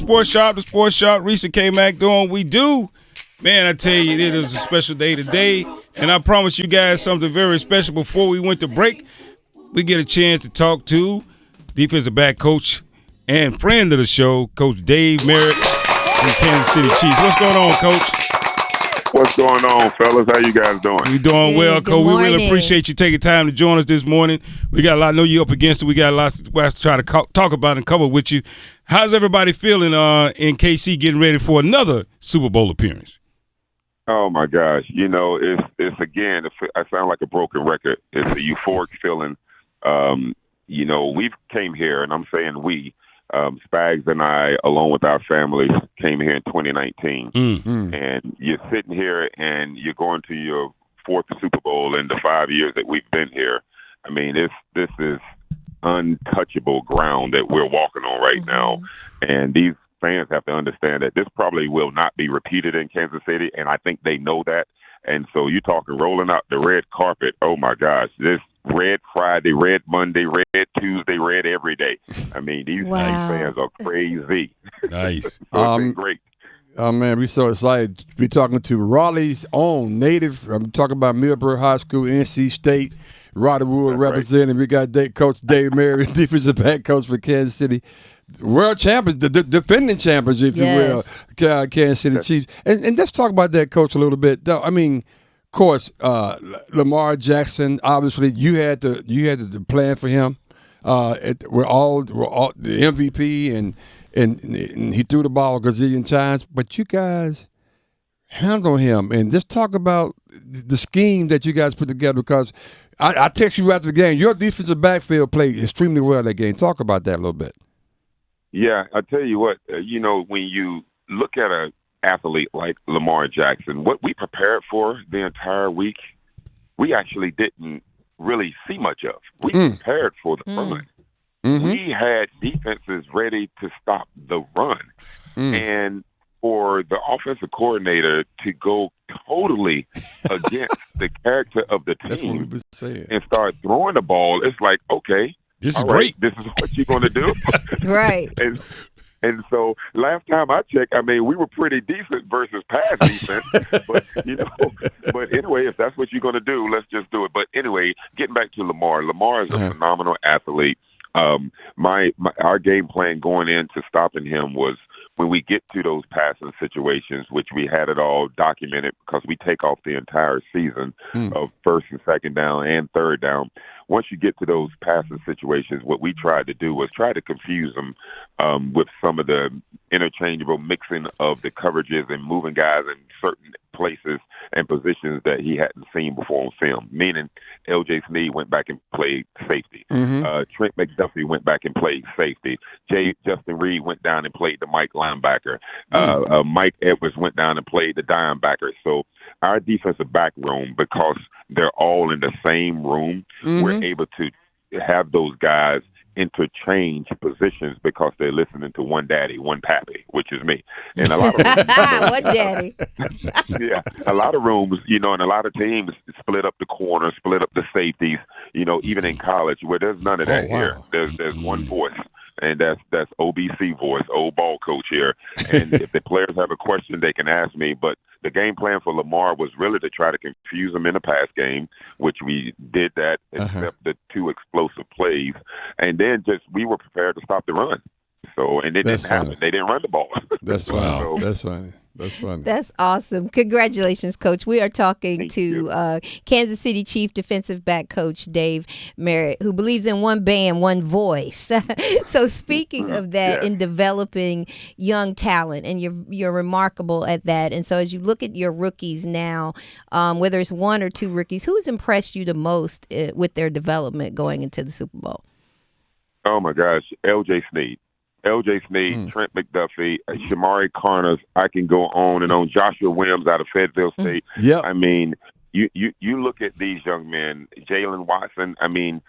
Sports Shop, Reese and K-Mac doing what we do. Man, I tell you, it is a special day today, and I promise you guys something very special. Before we went to break, we get a chance to talk to defensive back coach and friend of the show, Coach Dave Merritt from Kansas City Chiefs. What's going on, Coach? What's going on, fellas? How you guys doing? We doing well, Coach. We really appreciate you taking time to join us this morning. We got a lot. I know you up against it. We got a lot to try to talk about and cover with you. How's everybody feeling in KC getting ready for another Super Bowl appearance? Oh my gosh! You know, it's again. I sound like a broken record. It's a euphoric feeling. You know, we came here, and I'm saying we. Spags and I, along with our families, came here in 2019. Mm-hmm. And you're sitting here and you're going to your fourth Super Bowl in the 5 years that we've been here. I mean, this is untouchable ground that we're walking on right now. And these fans have to understand that this probably will not be repeated in Kansas City, and I think they know that. And so you're talking rolling out the red carpet. Oh, my gosh. This red Friday, red Monday, red Tuesday, red every day. I mean, these fans are crazy. Nice. It's been great. Oh, man, we're so excited to be talking to Raleigh's own native. I'm talking about Millbrook High School, NC State, Rodderwood representing. Right. We got Coach Dave Merritt, defensive back coach for Kansas City. World champions, the defending champions, if you will, Kansas City Chiefs. And let's talk about that, Coach, a little bit. I mean, of course, Lamar Jackson. Obviously, you had to plan for him. We're all the MVP, and he threw the ball a gazillion times. But you guys handle him, and just talk about the scheme that you guys put together. Because I text you after the game. Your defensive backfield played extremely well that game. Talk about that a little bit. Yeah, I tell you what, you know, when you look at an athlete like Lamar Jackson, what we prepared for the entire week, we actually didn't really see much of. We prepared for the run. Mm-hmm. We had defenses ready to stop the run. And for the offensive coordinator to go totally against the character of the team and start throwing the ball, it's like, okay, this is great. This is what you're going to do. Right. And so last time I checked, I mean, we were pretty decent versus pass defense. But, you know, but anyway, if that's what you're going to do, let's just do it. But anyway, getting back to Lamar. Lamar is a phenomenal athlete. Our game plan going into stopping him was when we get to those passing situations, which we had it all documented because we take off the entire season of first and second down and third down. Once you get to those passing situations, what we tried to do was try to confuse them with some of the interchangeable mixing of the coverages and moving guys in certain places and positions that he hadn't seen before on film, meaning L.J. Snead went back and played safety. Trent McDuffie went back and played safety. Justin Reed went down and played the Mike linebacker. Mike Edwards went down and played the dime backer. So our defensive back room, because they're all in the same room, we're able to have those guys interchange positions because they're listening to one daddy, one pappy, which is me. And a lot of rooms, one daddy. Yeah, a lot of rooms, you know, and a lot of teams split up the corners, split up the safeties. You know, even in college, where there's none of that here. There's one voice. And that's OBC voice, old ball coach here. And if the players have a question, they can ask me. But the game plan for Lamar was really to try to confuse him in the pass game, which we did that, except the two explosive plays. And then we were prepared to stop the run. So, and it didn't happen. They didn't run the ball. That's fine. That's funny. That's funny. That's awesome. Congratulations, Coach. We are talking to Kansas City Chief defensive back coach Dave Merritt, who believes in one band, one voice. So speaking of that, in developing young talent, and you're remarkable at that. And so as you look at your rookies now, whether it's one or two rookies, who has impressed you the most with their development going into the Super Bowl? Oh, my gosh. L.J. Snead. L.J. Snead, Trent McDuffie, Shamari Carners. I can go on and on. Joshua Williams out of Fayetteville State. I mean, you look at these young men, Jalen Watson. I mean,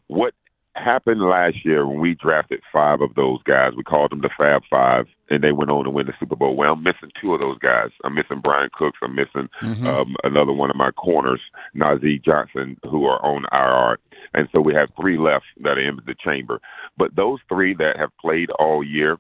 what happened last year when we drafted 5 of those guys, we called them the Fab Five, and they went on to win the Super Bowl. Well, I'm missing 2 of those guys. I'm missing Brian Cooks. I'm missing another one of my corners, Najee Johnson, who are on IR. And so we have 3 left that are in the chamber. But those 3 that have played all year,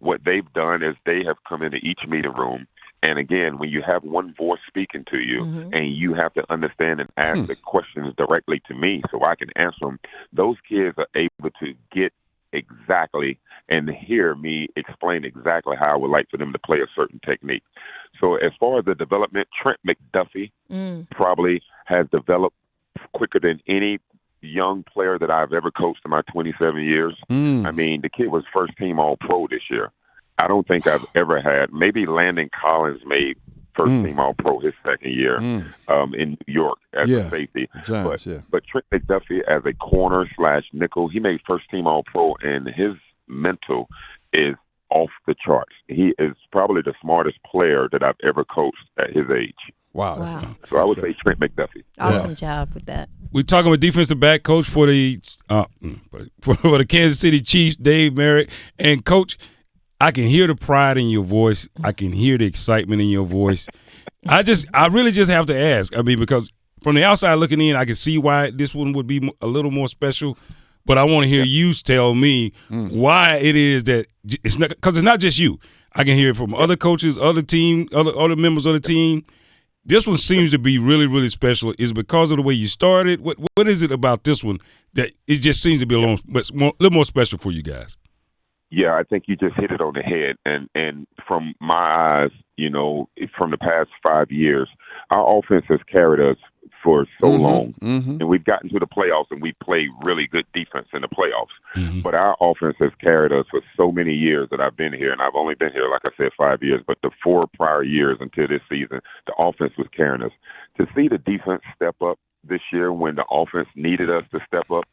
what they've done is they have come into each meeting room. And again, when you have one voice speaking to you and you have to understand and ask the questions directly to me so I can answer them, those kids are able to get exactly and hear me explain exactly how I would like for them to play a certain technique. So as far as the development, Trent McDuffie probably has developed quicker than any young player that I've ever coached in my 27 years. I mean, the kid was first team All-Pro this year. I don't think I've ever had, maybe Landon Collins made first team All-Pro his second year in New York as a safety. Giants, but Trent McDuffie as a corner / nickel, he made first team All-Pro, and his mental is off the charts. He is probably the smartest player that I've ever coached at his age. Wow. So I would say Trent McDuffie. Awesome job with that. We're talking with defensive back coach for the Kansas City Chiefs, Dave Merritt. And, Coach, I can hear the pride in your voice. I can hear the excitement in your voice. I really just have to ask. I mean, because from the outside looking in, I can see why this one would be a little more special. But I want to hear you tell me why it is that it's not, because it's not just you. I can hear it from other coaches, other members of the team. This one seems to be really, really special. Is it because of the way you started? What is it about this one that it just seems to be a little more special for you guys? Yeah, I think you just hit it on the head. And from my eyes, from the past 5 years, our offense has carried us for so long. And we've gotten to the playoffs, and we play really good defense in the playoffs. But our offense has carried us for so many years that I've been here. And I've only been here, like I said, 5 years. But the 4 prior years until this season, the offense was carrying us. To see the defense step up this year when the offense needed us to step up,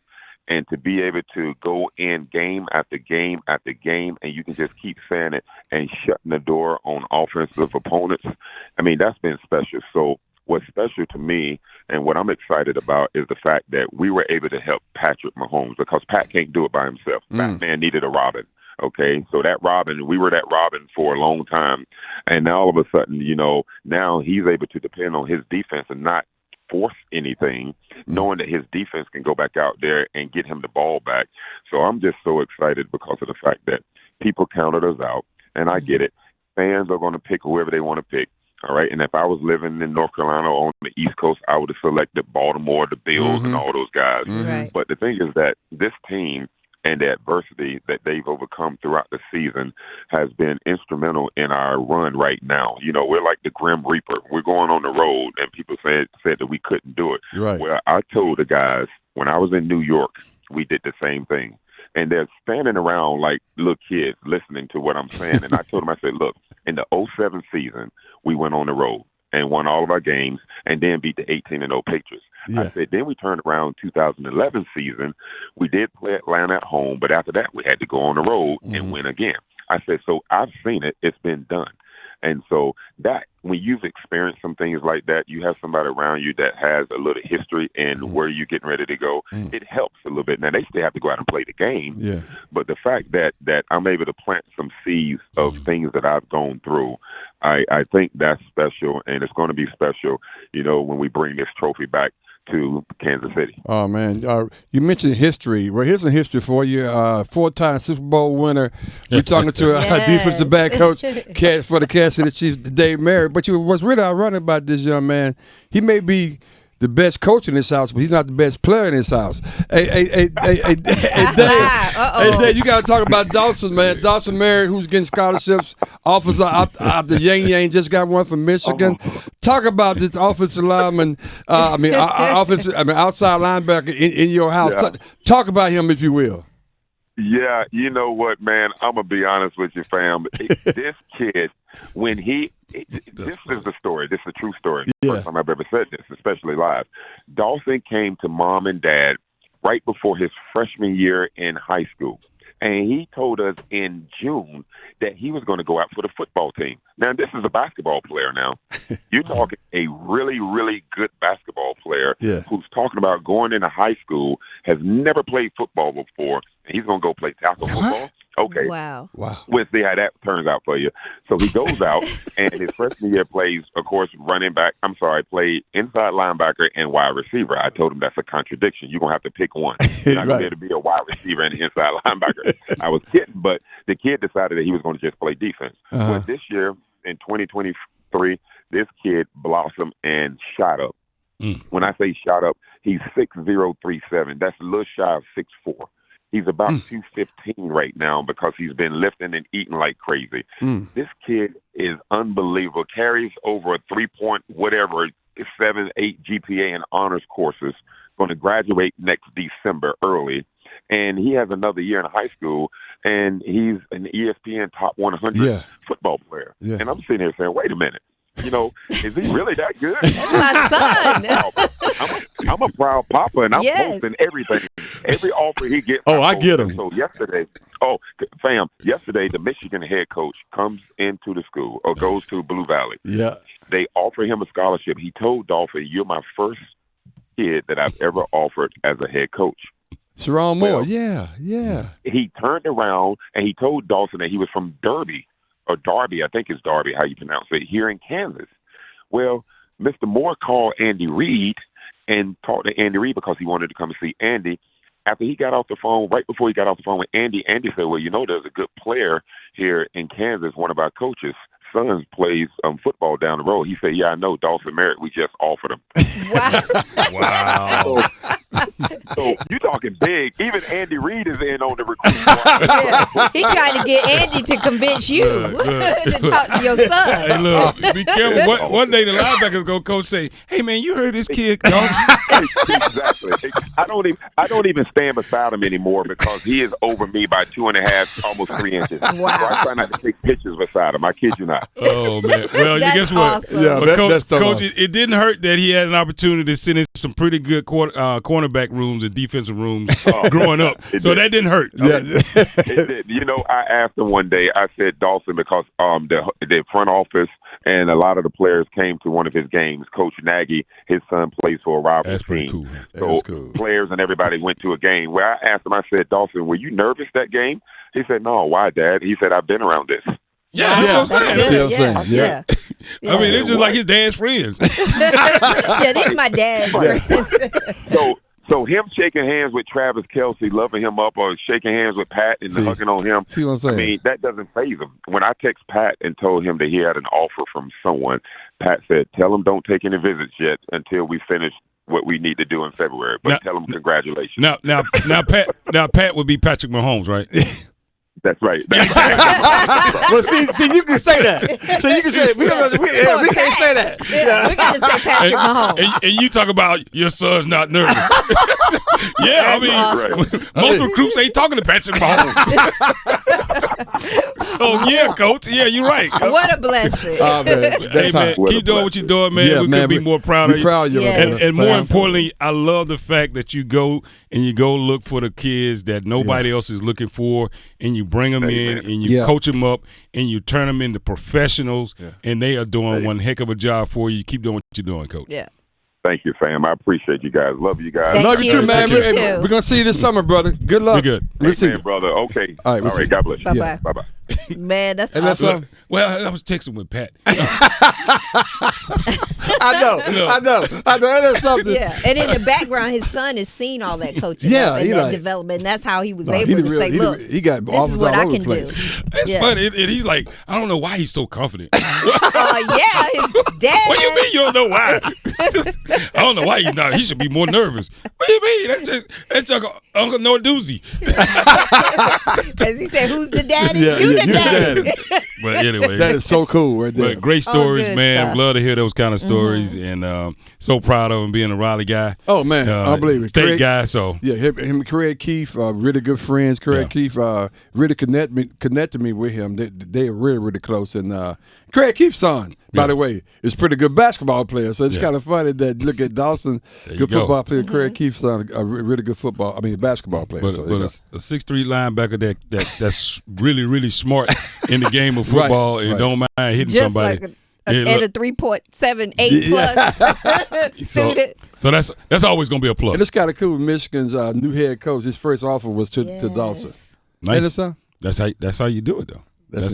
and to be able to go in game after game after game, and you can just keep saying it and shutting the door on offensive opponents, I mean, that's been special. So what's special to me and what I'm excited about is the fact that we were able to help Patrick Mahomes, because Pat can't do it by himself. Batman needed a Robin. Okay, so that Robin, we were that Robin for a long time. And now all of a sudden, now he's able to depend on his defense and not force anything, knowing that his defense can go back out there and get him the ball back. So I'm just so excited because of the fact that people counted us out, and I get it. Fans are going to pick whoever they want to pick, all right? And if I was living in North Carolina or on the East Coast, I would have selected Baltimore, the Bills, and all those guys. Right. But the thing is that this team and the adversity that they've overcome throughout the season has been instrumental in our run right now. We're like the Grim Reaper. We're going on the road, and people said that we couldn't do it. Right. Well, I told the guys when I was in New York, we did the same thing. And they're standing around like little kids listening to what I'm saying. And I told them, I said, look, in the 2007 season, we went on the road and won all of our games and then beat the 18-0 Patriots. Yeah. I said, then we turned around 2011 season. We did play Atlanta at home, but after that, we had to go on the road and win again. I said, so I've seen it. It's been done. And so that when you've experienced some things like that, you have somebody around you that has a little history and where you're getting ready to go, it helps a little bit. Now, they still have to go out and play the game. But the fact that I'm able to plant some seeds of things that I've gone through, I think that's special, and it's going to be special, when we bring this trophy back to Kansas City. Oh, man. You mentioned history. Well, here's some history for you. 4-time Super Bowl winner. We're talking to a defensive back coach for the Kansas City Chiefs, Dave Merritt. But what's really ironic about this young man, he may be the best coach in this house, but he's not the best player in this house. Hey, Dave, you got to talk about Dawson, man. Dawson Merritt, who's getting scholarships. Officer out the Yang just got one from Michigan. Talk about this offensive lineman. Outside linebacker in your house. Yeah. Talk about him, if you will. Yeah, you know what, man? I'm going to be honest with you, fam. This kid, this is the story. This is a true story. First time I've ever said this, especially live. Dawson came to mom and dad right before his freshman year in high school. And he told us in June that he was going to go out for the football team. Now, this is a basketball player now. You're talking a really, really good basketball player who's talking about going into high school, has never played football before, and he's going to go play tackle football. Okay. Wow. We'll see how that turns out for you. So he goes out, and his freshman year plays, of course, played inside linebacker and wide receiver. I told him that's a contradiction. You're going to have to pick one. You're not going to be able to be a wide receiver and an inside linebacker. I was kidding, but the kid decided that he was going to just play defense. But this year, in 2023, this kid blossomed and shot up. When I say shot up, he's 6'0", That's a little shy of 6'4". He's about 215 right now because he's been lifting and eating like crazy. This kid is unbelievable. Carries over a 3-point whatever, 7, 8 GPA in honors courses. Going to graduate next December early. And he has another year in high school, and he's an ESPN top 100 football player. Yeah. And I'm sitting here saying, wait a minute. You know, is he really that good? That's my son. I'm a proud papa, and I'm posting everything. Every offer he gets. I get him. So yesterday, the Michigan head coach comes into the school or goes to Blue Valley. Yeah. They offer him a scholarship. He told Dolphin, "You're my first kid that I've ever offered as a head coach." Sharon Moore. He turned around and he told Dawson that he was from Derby. Or Darby, I think it's Darby, how you pronounce it, here in Kansas. Well, Mr. Moore called Andy Reid and talked to Andy Reid because he wanted to come and see Andy. After he got off the phone, right before he got off the phone with Andy, Andy said, well, you know, there's a good player here in Kansas, one of our coaches. Son plays football down the road. He said, yeah, I know, Dawson Merritt. We just offered him. Wow. So you talking big. Even Andy Reid is in on the recruiting. He trying to get Andy to convince you to talk to your son. Hey, look, be careful. One day the linebackers go coach say, hey, man, you heard this kid, coach? Exactly. I don't even stand beside him anymore because he is over me by 2.5, almost 3 inches. Wow. So I try not to take pictures beside him. I kid you not. Oh, man. Well, guess what? Awesome. Yeah, Coach, it didn't hurt that he had an opportunity to sit in some pretty good cornerback rooms and defensive rooms growing up. So that didn't hurt. Yeah. It did. You know, I asked him one day, I said, Dawson, because the front office and a lot of the players came to one of his games. Coach Nagy, his son plays for a rival That's pretty team. cool. So cool. Players and everybody went to a game. Where I asked him, I said, Dawson, were you nervous that game? He said, no. Why, Dad? He said, I've been around this. Yeah, that's what I'm saying. See what I'm saying? Yeah. I mean, it's just like his dad's friends. Yeah, these my dad's friends. So him shaking hands with Travis Kelce, loving him up, or shaking hands with Pat and hugging on him, see what I'm saying? I mean, that doesn't faze him. When I text Pat and told him that he had an offer from someone, Pat said, tell him don't take any visits yet until we finish what we need to do in February. But tell him congratulations. Now, Pat would be Patrick Mahomes, right? That's right. Well, see, you can say that. So you can say we can't say that. Yeah, we got to say Patrick Mahomes. And you talk about your son's not nervous. Yeah, That's awesome. Most recruits ain't talking to Patrick Mahomes. So yeah, coach. Yeah, you're right. What a blessing. Oh, man. Hey man, keep doing what you're doing, man. Yeah, we man, could be more proud of you. Proud of you. Yes. And more importantly, I love the fact that you go look for the kids that nobody else is looking for, and you bring them in and you coach them up and you turn them into professionals, and they are doing one heck of a job for you. Keep doing what you're doing, coach. Yeah. Thank you, fam. I appreciate you guys. Love you guys. Love you too, man. Thank you too. We're going to see you this summer, brother. Good luck. We're good. We'll see you. brother. Okay. All right, God bless you. Bye-bye. Bye-bye. Man, that's And that's awesome. Well, I was texting with Pat. I know. That's something. Yeah, and in the background, his son has seen all that coaching and that development. And that's how he was able to say, look, he got this is what I can do. It's funny. And he's like, I don't know why he's so confident. Yeah, his dad. What do you mean you don't know why? I don't know why he's not. He should be more nervous. What do you mean? That's just Uncle Norduzzi. As he said, who's the daddy? Yeah, you yeah, the daddy. But anyway. That is so cool right there. But great stories, good man. stuff. Love to hear those kind of stories. And so proud of him being a Raleigh guy. Oh, man. Unbelievable. State guy, so. Yeah, him and Craig Keefe, really good friends. Craig Keefe really connected me with him. They are really, really close. And Craig Keefe's son, by the way, is a pretty good basketball player. So it's kind of funny that you look at Dawson, good football player. Craig Keefe's son, a really good basketball player. But, so but a 6'3" linebacker that's really, really smart in the game of football and don't mind hitting Just somebody. like and a 3.78 plus student. So that's always going to be a plus. And it's kind of cool. Michigan's new head coach, his first offer was to Dawson. Nice. Ain't it so? That's how you do it though. That's